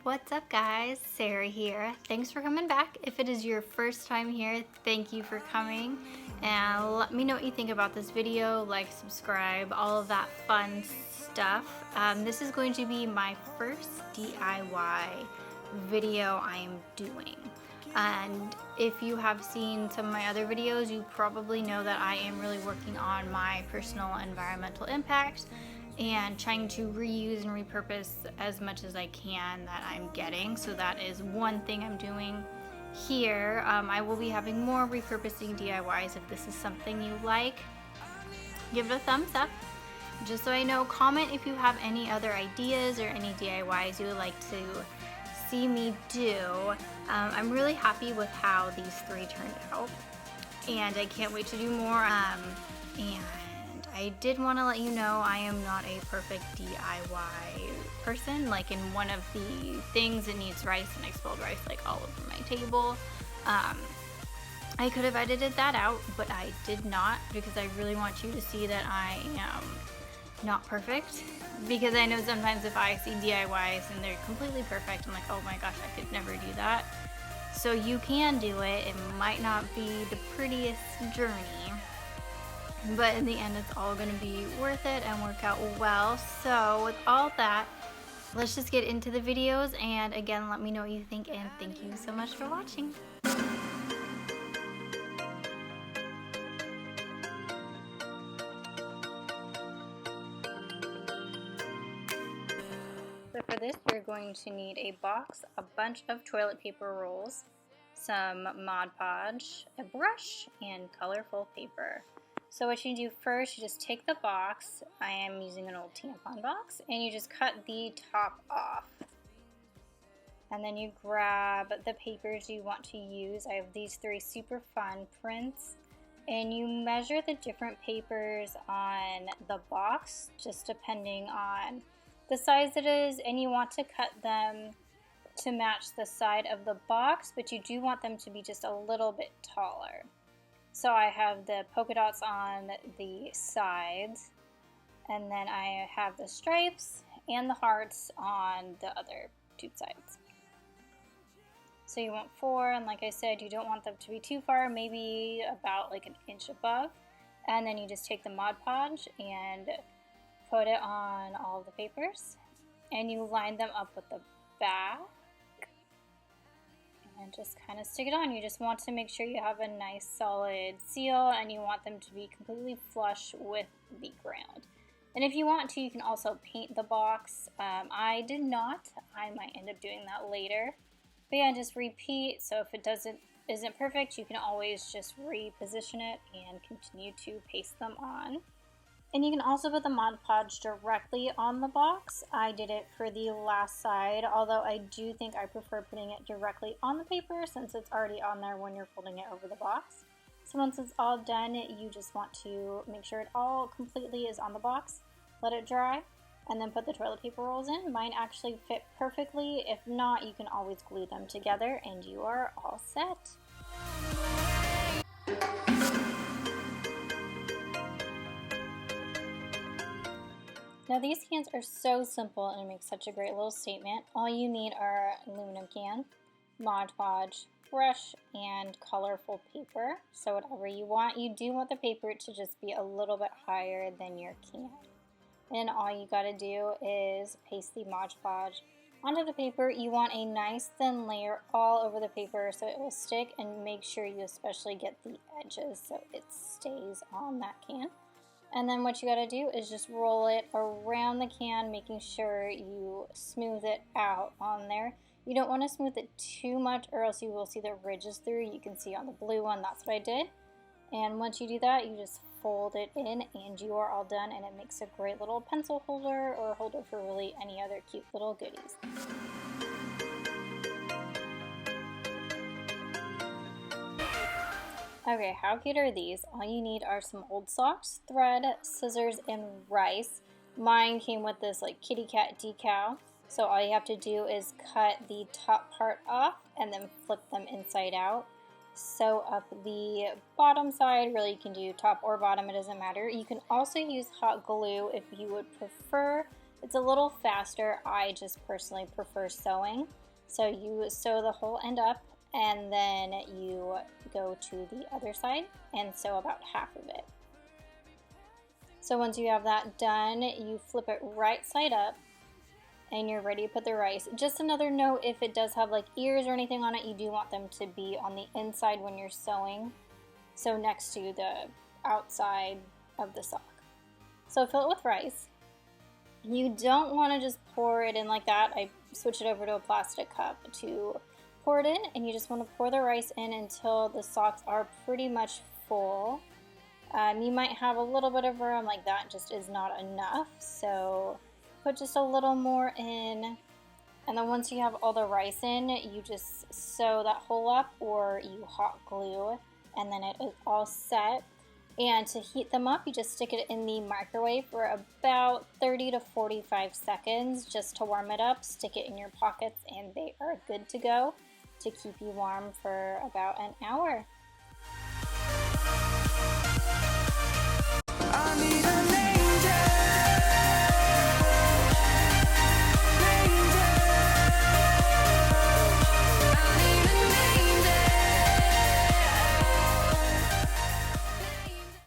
What's up guys? Sarah here. Thanks for coming back. If it is your first time here, thank you for coming. And let me know what you think about this video, like, subscribe, all of that fun stuff. This is going to be my first DIY video I am doing. And if you have seen some of my other videos, you probably know that I am really working on my personal environmental impact and trying to reuse and repurpose as much as I can that I'm getting. So that is one thing I'm doing here. I will be having more repurposing DIYs. If this is something you like, give it a thumbs up. Just so I know, comment if you have any other ideas or any DIYs you would like to see me do. I'm really happy with how these three turned out, and I can't wait to do more. And I did want to let you know I am not a perfect DIY person. Like, in one of the things, it needs rice, and I spilled rice like all over my table. I could have edited that out, but I did not, because I really want you to see that I am not perfect. Because I know sometimes if I see DIYs and they're completely perfect, I'm like, oh my gosh, I could never do that. So you can do it. It might not be the prettiest journey, but in the end it's all going to be worth it and work out well. So with all that, let's just get into the videos, and again, let me know what you think, and thank you so much for watching. So for this, you're going to need a box, a bunch of toilet paper rolls, some Mod Podge, a brush, and colorful paper. So what you do first, you just take the box, I am using an old tampon box, and you just cut the top off. And then you grab the papers you want to use. I have these three super fun prints, and you measure the different papers on the box, just depending on the size it is, and you want to cut them to match the side of the box, but you do want them to be just a little bit taller. So I have the polka dots on the sides, and then I have the stripes and the hearts on the other two sides. So you want 4, and like I said, you don't want them to be too far, maybe about like an inch above. And then you just take the Mod Podge and put it on all of the papers, and you line them up with the back and just kind of stick it on. You just want to make sure you have a nice solid seal, and you want them to be completely flush with the ground. And if you want to, you can also paint the box. I did not. I might end up doing that later. But yeah, just repeat. So if it isn't perfect, you can always just reposition it and continue to paste them on. And you can also put the Mod Podge directly on the box. I did it for the last side, although I do think I prefer putting it directly on the paper since it's already on there when you're folding it over the box. So once it's all done, you just want to make sure it all completely is on the box, let it dry, and then put the toilet paper rolls in. Mine actually fit perfectly. If not, you can always glue them together and you are all set. Now these cans are so simple, and it makes such a great little statement. All you need are aluminum can, Mod Podge, brush, and colorful paper. So whatever you want. You do want the paper to just be a little bit higher than your can. And all you gotta do is paste the Mod Podge onto the paper. You want a nice thin layer all over the paper so it will stick, and make sure you especially get the edges so it stays on that can. And then what you gotta do is just roll it around the can, making sure you smooth it out on there. You don't want to smooth it too much, or else you will see the ridges through. You can see on the blue one, that's what I did. And once you do that, you just fold it in, and you are all done, and it makes a great little pencil holder or holder for really any other cute little goodies. Okay, how cute are these? All you need are some old socks, thread, scissors, and rice. Mine came with this like kitty cat decal. So all you have to do is cut the top part off and then flip them inside out. Sew up the bottom side. Really, you can do top or bottom, it doesn't matter. You can also use hot glue if you would prefer, It's a little faster. I just personally prefer sewing. So you sew the whole end up and then you go to the other side and sew about half of it. So once you have that done, you flip it right side up and you're ready to put the rice. Just another note, if it does have like ears or anything on it, you do want them to be on the inside when you're sewing, so next to the outside of the sock. So fill it with rice. You don't want to just pour it in like that. I switch it over to a plastic cup to pour it in, and you just want to pour the rice in until the socks are pretty much full. You might have a little bit of room, like that just is not enough, so put just a little more in. And then once you have all the rice in, you just sew that hole up or you hot glue, and then it is all set. And to heat them up, you just stick it in the microwave for about 30 to 45 seconds just to warm it up. Stick it in your pockets and they are good to go to keep you warm for about an hour.